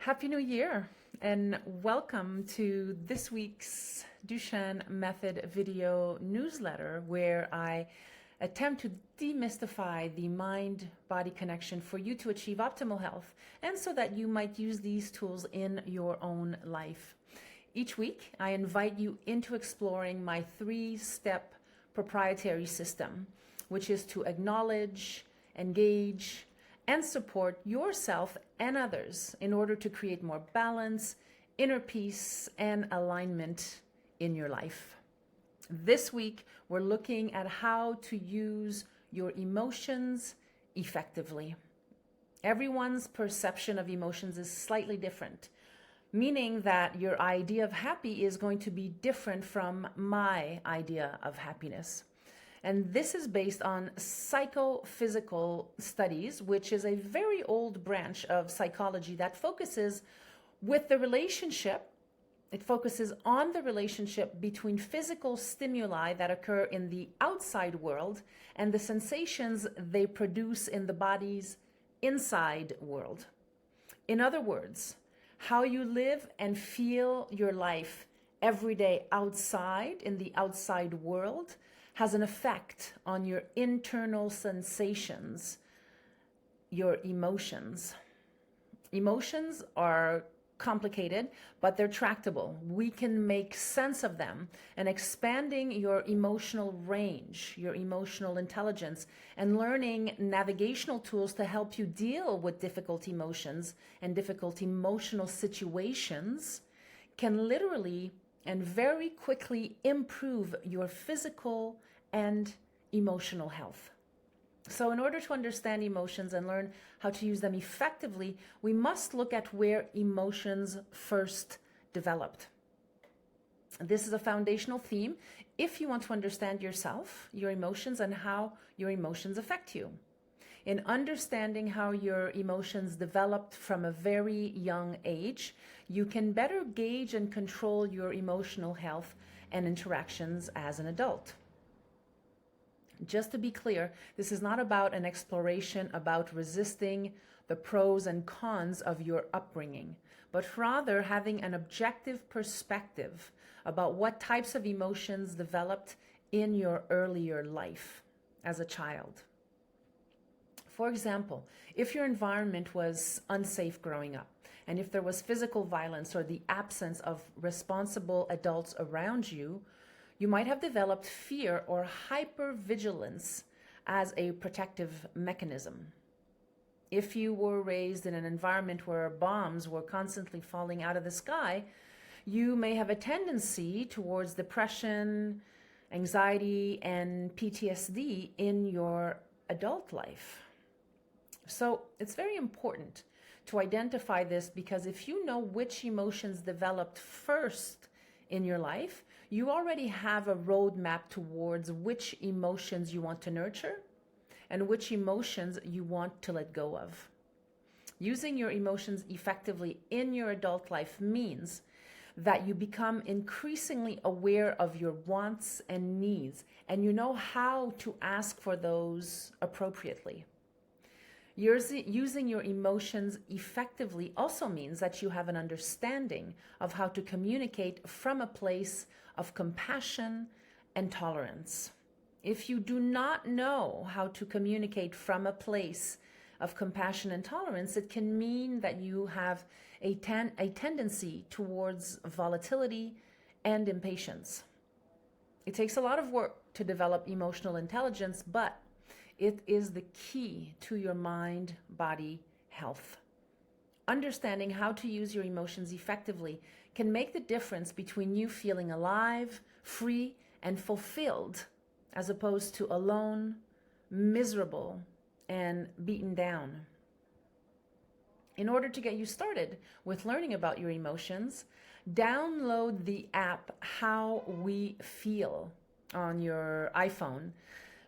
Happy New Year and welcome to this week's Duchenne Method video newsletter where I attempt to demystify the mind-body connection for you to achieve optimal health and so that you might use these tools in your own life. Each week, I invite you into exploring my three-step proprietary system, which is to acknowledge, engage, and support yourself and others in order to create more balance, inner peace, and alignment in your life. This week, we're looking at how to use your emotions effectively. Everyone's perception of emotions is slightly different, meaning that your idea of happy is going to be different from my idea of happiness. And this is based on psychophysical studies, which is a very old branch of psychology that focuses with the relationship. It focuses on the relationship between physical stimuli that occur in the outside world and the sensations they produce in the body's inside world. In other words, how you live and feel your life every day outside, in the outside world, has an effect on your internal sensations, your emotions. Emotions are complicated, but they're tractable. We can make sense of them, and expanding your emotional range, your emotional intelligence, and learning navigational tools to help you deal with difficult emotions and difficult emotional situations can literally and very quickly improve your physical and emotional health. So in order to understand emotions and learn how to use them effectively, we must look at where emotions first developed. This is a foundational theme if you want to understand yourself, your emotions, and how your emotions affect you. In understanding how your emotions developed from a very young age, you can better gauge and control your emotional health and interactions as an adult. Just to be clear, this is not about an exploration about resisting the pros and cons of your upbringing, but rather having an objective perspective about what types of emotions developed in your earlier life as a child. For example, if your environment was unsafe growing up, and if there was physical violence or the absence of responsible adults around you, you might have developed fear or hypervigilance as a protective mechanism. If you were raised in an environment where bombs were constantly falling out of the sky, you may have a tendency towards depression, anxiety, and PTSD in your adult life. So it's very important to identify this, because if you know which emotions developed first in your life, you already have a roadmap towards which emotions you want to nurture and which emotions you want to let go of. Using your emotions effectively in your adult life means that you become increasingly aware of your wants and needs, and you know how to ask for those appropriately. Using your emotions effectively also means that you have an understanding of how to communicate from a place of compassion and tolerance. If you do not know how to communicate from a place of compassion and tolerance, it can mean that you have a tendency towards volatility and impatience. It takes a lot of work to develop emotional intelligence, but it is the key to your mind-body health. Understanding how to use your emotions effectively can make the difference between you feeling alive, free, and fulfilled, as opposed to alone, miserable, and beaten down. In order to get you started with learning about your emotions, download the app How We Feel on your iPhone.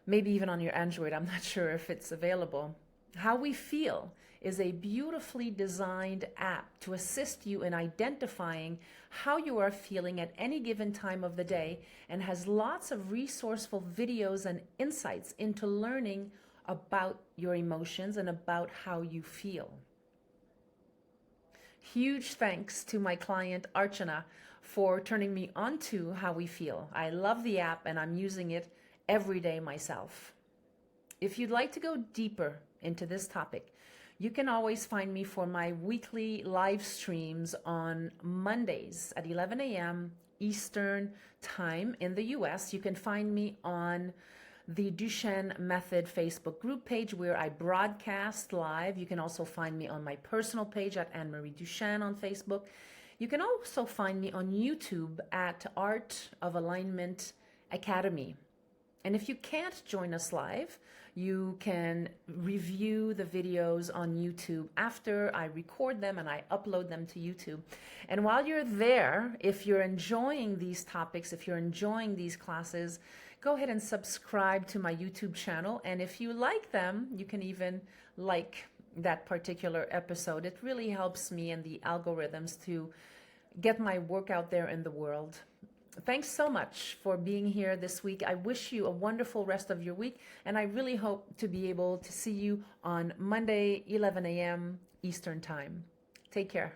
Maybe even on your Android, I'm not sure if it's available. How We Feel is a beautifully designed app to assist you in identifying how you are feeling at any given time of the day, and has lots of resourceful videos and insights into learning about your emotions and about how you feel. Huge thanks to my client Archana for turning me on to How We Feel. I love the app and I'm using it every day myself. If you'd like to go deeper into this topic, you can always find me for my weekly live streams on Mondays at 11 a.m. Eastern Time in the US. You can find me on the Duchenne Method Facebook group page where I broadcast live. You can also find me on my personal page at Anne-Marie Duchenne on Facebook. You can also find me on YouTube at Art of Alignment Academy. And if you can't join us live, you can review the videos on YouTube after I record them and I upload them to YouTube. And while you're there, if you're enjoying these topics, if you're enjoying these classes, go ahead and subscribe to my YouTube channel. And if you like them, you can even like that particular episode. It really helps me and the algorithms to get my work out there in the world. Thanks so much for being here this week. I wish you a wonderful rest of your week, and I really hope to be able to see you on Monday, 11 a.m. Eastern Time. Take care.